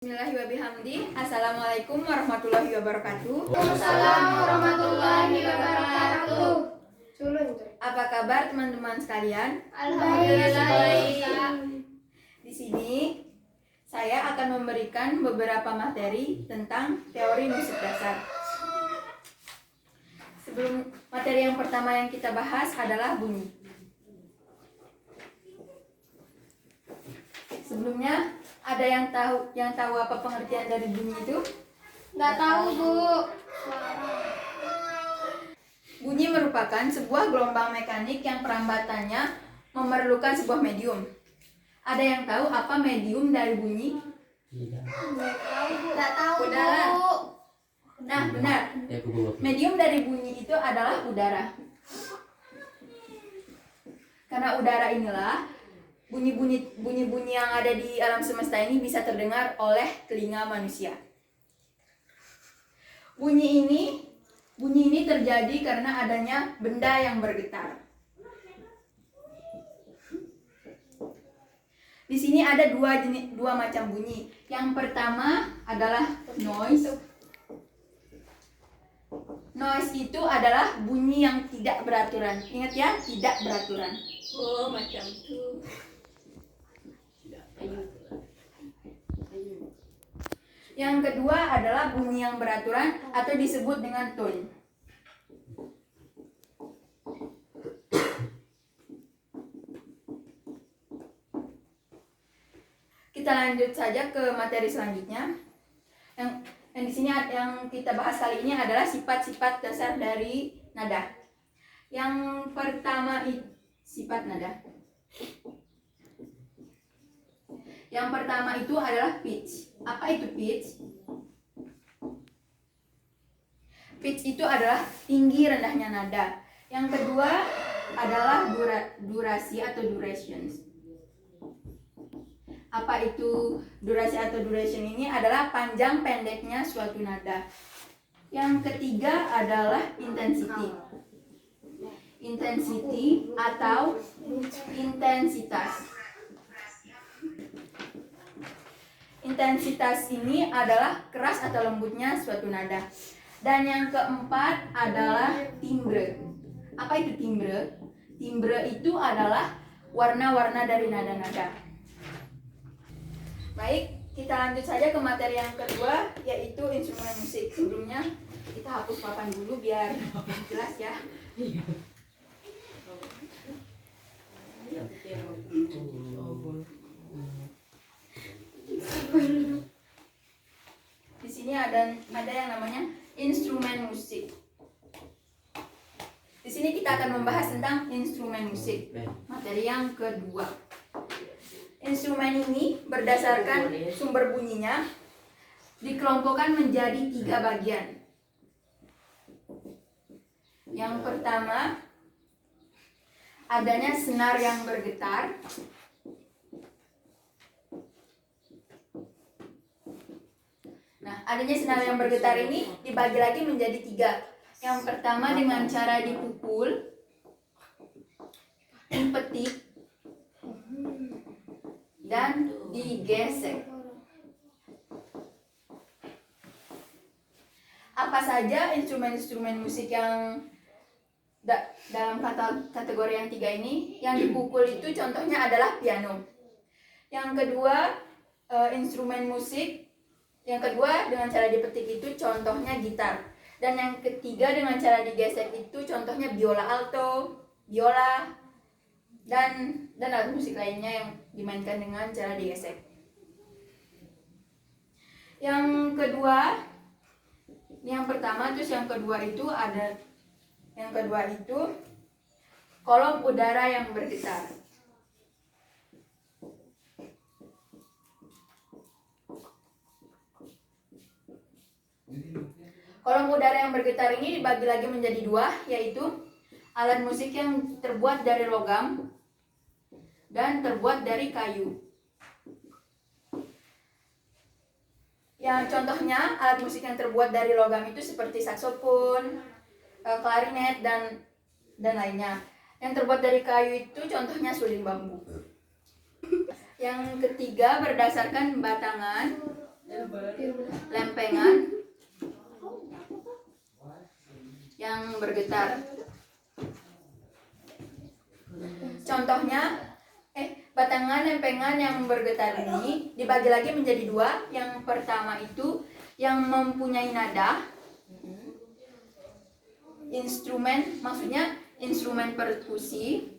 Bismillahirrahmanirrahim. Assalamualaikum warahmatullahi wabarakatuh. Waalaikumsalam warahmatullahi wabarakatuh. Apa kabar teman-teman sekalian? Alhamdulillah baik. Di sini saya akan memberikan beberapa materi tentang teori musik dasar. Sebelum materi yang pertama yang kita bahas adalah bunyi. Sebelumnya ada yang tahu apa pengertian dari bunyi itu? Nggak tahu, Bu. Bunyi merupakan sebuah gelombang mekanik yang perambatannya memerlukan sebuah medium. Ada yang tahu apa medium dari bunyi? Nggak tahu, Udara. Bu. Nah, benar. Medium dari bunyi itu adalah udara. Karena udara inilah bunyi-bunyi yang ada di alam semesta ini bisa terdengar oleh telinga manusia. Bunyi ini terjadi karena adanya benda yang bergetar. Di sini ada dua macam bunyi. Yang pertama adalah noise. Noise itu adalah bunyi yang tidak beraturan. Ingat ya, tidak beraturan. Oh, macam itu. Yang kedua adalah bunyi yang beraturan atau disebut dengan tone. Kita lanjut saja ke materi selanjutnya. Yang di sini yang kita bahas kali ini adalah sifat-sifat dasar dari nada. Yang pertama sifat nada. Yang pertama itu adalah pitch. Apa itu pitch? Pitch itu adalah tinggi rendahnya nada. Yang kedua adalah durasi atau durations. Apa itu durasi atau duration ini? Adalah panjang pendeknya suatu nada. Yang ketiga adalah intensity. Intensity atau intensitas. Intensitas ini adalah keras atau lembutnya suatu nada. Dan yang keempat adalah timbre. Apa itu timbre? Timbre itu adalah warna-warna dari nada-nada. Baik, kita lanjut saja ke materi yang kedua, yaitu instrumen musik. Sebelumnya kita hapus papan dulu biar jelas ya. Di sini ada yang namanya instrumen musik. Di sini kita akan membahas tentang instrumen musik. Materi yang kedua. Instrumen ini berdasarkan sumber bunyinya dikelompokkan menjadi 3 bagian. Yang pertama adanya senar yang bergetar. Nah, adanya senar yang bergetar ini dibagi lagi menjadi 3. Yang pertama dengan cara dipukul, dipetik, dan digesek. Apa saja instrumen-instrumen musik yang dalam kategori yang 3 ini? Yang dipukul itu contohnya adalah piano. Yang kedua instrumen musik yang kedua dengan cara dipetik itu contohnya gitar. Dan yang ketiga dengan cara digesek itu contohnya biola alto, biola, dan alat musik lainnya yang dimainkan dengan cara digesek. Yang kedua, yang pertama terus yang kedua itu kolom udara yang bergetar. Kolom udara yang bergetar ini dibagi lagi menjadi 2, yaitu alat musik yang terbuat dari logam dan terbuat dari kayu. Yang contohnya alat musik yang terbuat dari logam itu seperti saksofon, klarinet, dan lainnya. Yang terbuat dari kayu itu contohnya suling bambu. Yang ketiga berdasarkan batangan bergetar. Contohnya, batangan lempengan yang bergetar ini dibagi lagi menjadi dua. Yang pertama itu yang mempunyai nada, instrumen, maksudnya instrumen perkusi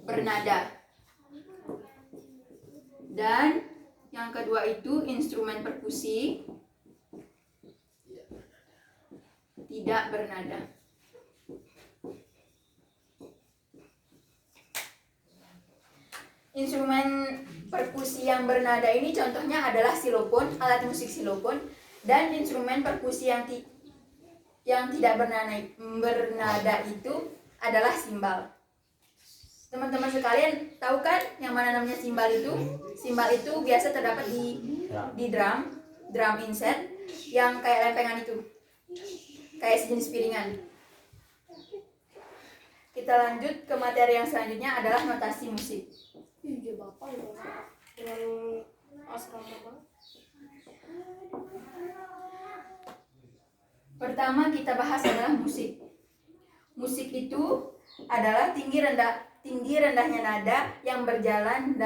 bernada. Dan yang kedua itu instrumen perkusi tidak bernada. Instrumen perkusi yang bernada ini contohnya adalah xilofon, alat musik xilofon, dan instrumen perkusi yang tidak bernada itu adalah simbal. Teman-teman sekalian tahu kan yang mana namanya simbal itu? Simbal itu biasa terdapat di drum inset yang kayak lempengan itu, kayak sejenis piringan. Kita lanjut ke materi yang selanjutnya adalah notasi musik. Iya bapak yang asrama banget. Pertama kita bahas adalah musik. Musik itu adalah tinggi rendahnya nada yang berjalan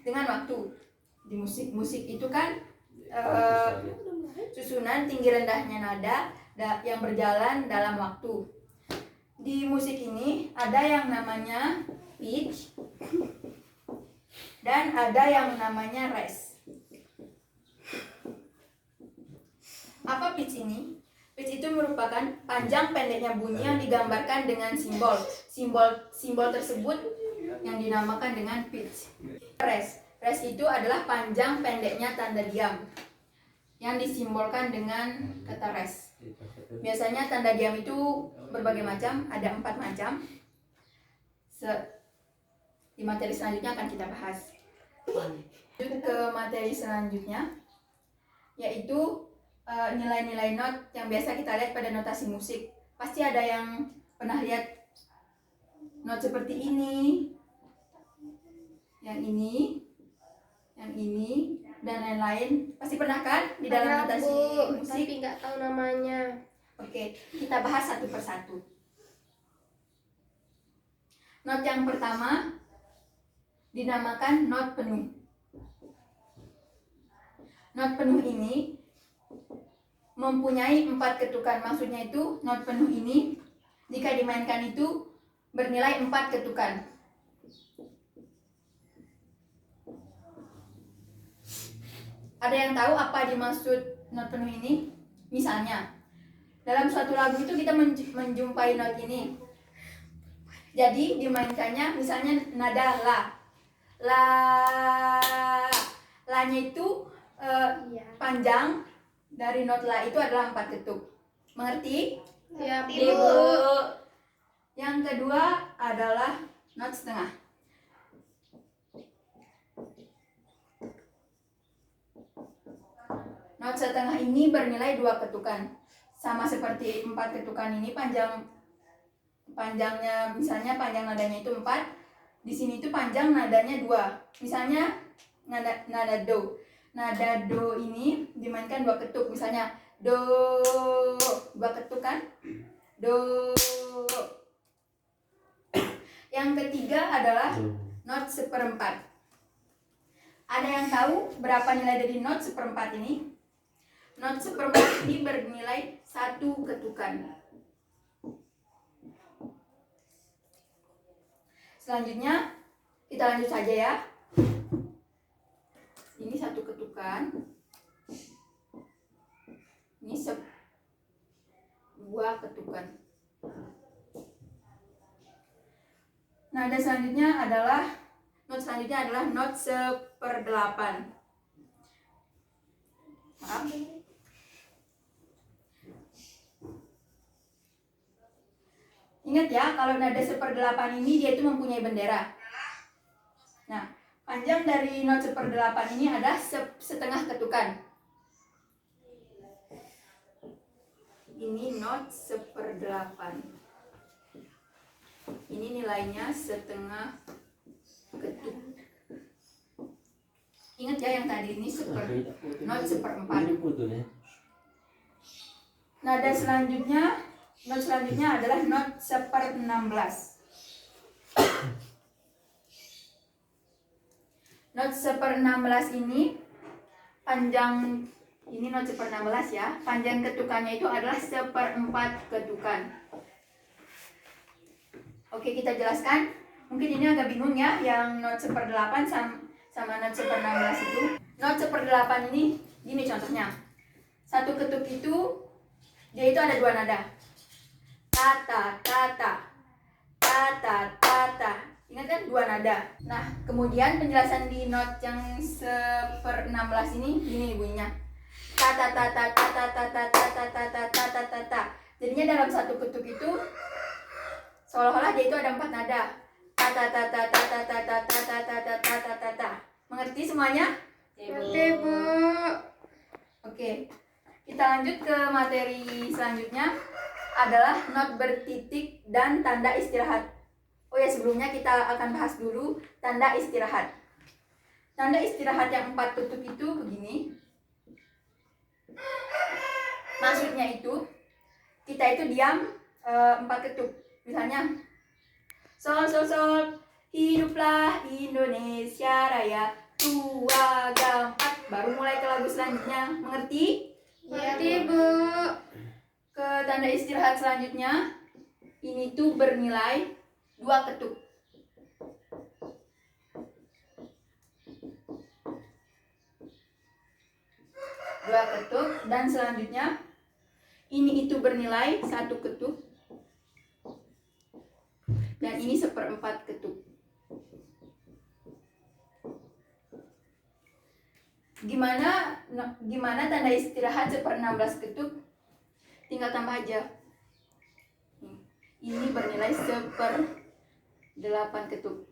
dengan waktu. Di musik itu kan susunan tinggi rendahnya nada yang berjalan dalam waktu. Di musik ini ada yang namanya pitch dan ada yang namanya res. Apa pitch ini? Pitch itu merupakan panjang pendeknya bunyi yang digambarkan dengan simbol. Simbol tersebut yang dinamakan dengan pitch. Res itu adalah panjang pendeknya tanda diam yang disimbolkan dengan kata res. Biasanya tanda diam itu berbagai macam, ada 4 macam. Di materi selanjutnya akan kita bahas. Lanjut ke materi selanjutnya, yaitu nilai-nilai not yang biasa kita lihat pada notasi musik. Pasti ada yang pernah lihat not seperti ini, yang ini, dan lain-lain. Pasti pernah kan di dalam notasi musik? Tapi nggak tahu namanya. Oke, kita bahas satu persatu. Not yang pertama dinamakan not penuh. Not penuh ini mempunyai 4 ketukan. Maksudnya itu not penuh ini jika dimainkan itu bernilai 4 ketukan. Ada yang tahu apa dimaksud not penuh ini? Misalnya, dalam suatu lagu itu kita menjumpai not ini. Jadi dimainkannya misalnya nada la. La-nya itu panjang dari not la itu adalah 4 ketuk. Mengerti? Siap, Ibu. Bu. Yang kedua adalah not setengah. Not setengah ini bernilai 2 ketukan. Sama seperti 4 ketukan ini, panjangnya misalnya panjang nadanya itu 4. Di sini itu panjang nadanya 2. Misalnya nada do. Nada do ini dimainkan 2 ketuk. Misalnya do, 2 ketuk kan? Do. Yang ketiga adalah not 1/4. Ada yang tahu berapa nilai dari not 1/4 ini? Not 1/4 ini bernilai 1 ketukan. Selanjutnya kita lanjut saja ya. Ini 1 ketukan. Ini 2 ketukan. Nada selanjutnya adalah not 1/8. Maaf. Ingat ya, kalau nada 1/8 ini dia itu mempunyai bendera. Nah, panjang dari not 1/8 ini ada setengah ketukan. Ini not 1/8. Ini nilainya setengah ketuk. Ingat ya yang tadi ini not 1/4. Nada selanjutnya, not selanjutnya adalah not 1/16. Not 1/16 ini panjang, ini not 1/16 ya. Panjang ketukannya itu adalah 1/4 ketukan. Oke, kita jelaskan. Mungkin ini agak bingung ya, yang not 1/8 sama not 1/16 itu. Not 1/8 ini gini contohnya. Satu ketuk itu dia itu ada 2 nada. Tata, tata, tata, tata. Ingat kan 2 nada. Nah, kemudian penjelasan di not yang 1/16 ini gini nih bunyinya. Tata, tata, tata, tata, tata, tata, tata, tata. Jadinya dalam satu ketuk itu seolah-olah dia itu ada 4 nada. Tata, tata, tata, tata, tata, tata, tata, tata. Mengerti semuanya? Oke, Bu. Oke. Kita lanjut ke materi selanjutnya adalah not bertitik dan tanda istirahat. Oh ya, sebelumnya kita akan bahas dulu tanda istirahat. Tanda istirahat yang 4 ketuk itu begini. Maksudnya itu kita itu diam 4 ketuk. Misalnya sol sol sol, hiduplah Indonesia Raya, tua gampat. Baru mulai ke lagu selanjutnya. Mengerti? Ngerti, Bu. Ke tanda istirahat selanjutnya, ini tuh bernilai 2 ketuk. 2 ketuk, dan selanjutnya ini itu bernilai 1 ketuk, dan ini 1/4 ketuk. Gimana tanda istirahat 1/16 ketuk? Tinggal tambah aja. Ini bernilai 1/8 ketuk.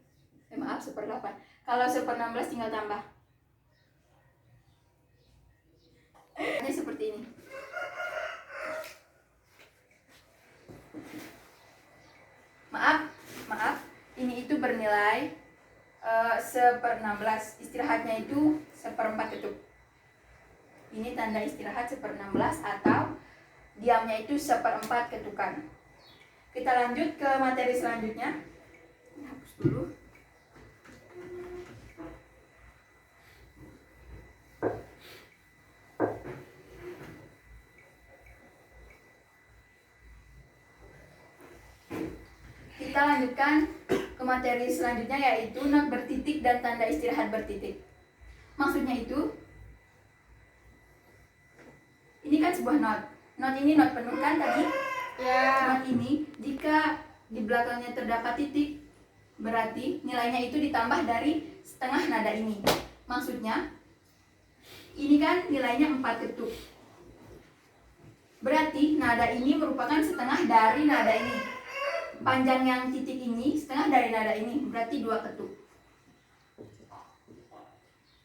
Maaf, 1/8. Kalau 1/16 tinggal tambah. Ini seperti ini. Maaf. Ini itu bernilai 1/16. Istirahatnya itu 1/4 ketuk. Ini tanda istirahat 1/16 atau diamnya itu 1/4 ketukan. Kita lanjut ke materi selanjutnya. Hapus dulu. Kita lanjutkan ke materi selanjutnya, yaitu not bertitik dan tanda istirahat bertitik. Maksudnya itu, ini kan sebuah not. Not ini not penuh kan tadi? Ya. Not ini jika di belakangnya terdapat titik, berarti nilainya itu ditambah dari setengah nada ini. Maksudnya, ini kan nilainya 4 ketuk. Berarti nada ini merupakan setengah dari nada ini. Panjang yang titik ini setengah dari nada ini, berarti 2 ketuk.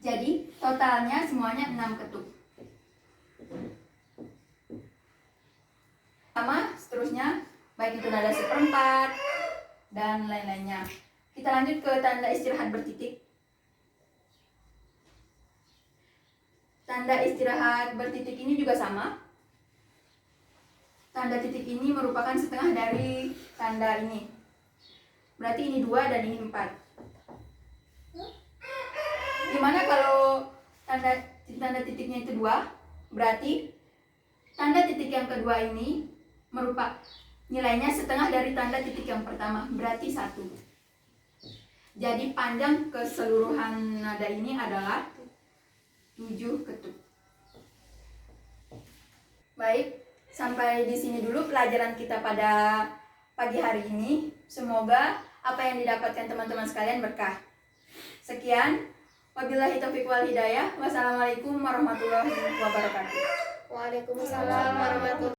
Jadi totalnya semuanya 6 ketuk. Sama seterusnya, baik itu nada 1/4 dan lain-lainnya. Kita lanjut ke tanda istirahat bertitik. Tanda istirahat bertitik ini juga sama. Tanda titik ini merupakan setengah dari tanda ini. Berarti ini 2 dan ini 4. Gimana kalau tanda titiknya itu 2? Berarti tanda titik yang kedua ini merupakan nilainya setengah dari tanda titik yang pertama, berarti 1. Jadi panjang keseluruhan nada ini adalah 7 ketuk. Baik, sampai di sini dulu pelajaran kita pada pagi hari ini. Semoga apa yang didapatkan teman-teman sekalian berkah. Sekian, wabillahi taufiq wal hidayah. Wassalamualaikum warahmatullahi wabarakatuh. Waalaikumsalam warahmatullahi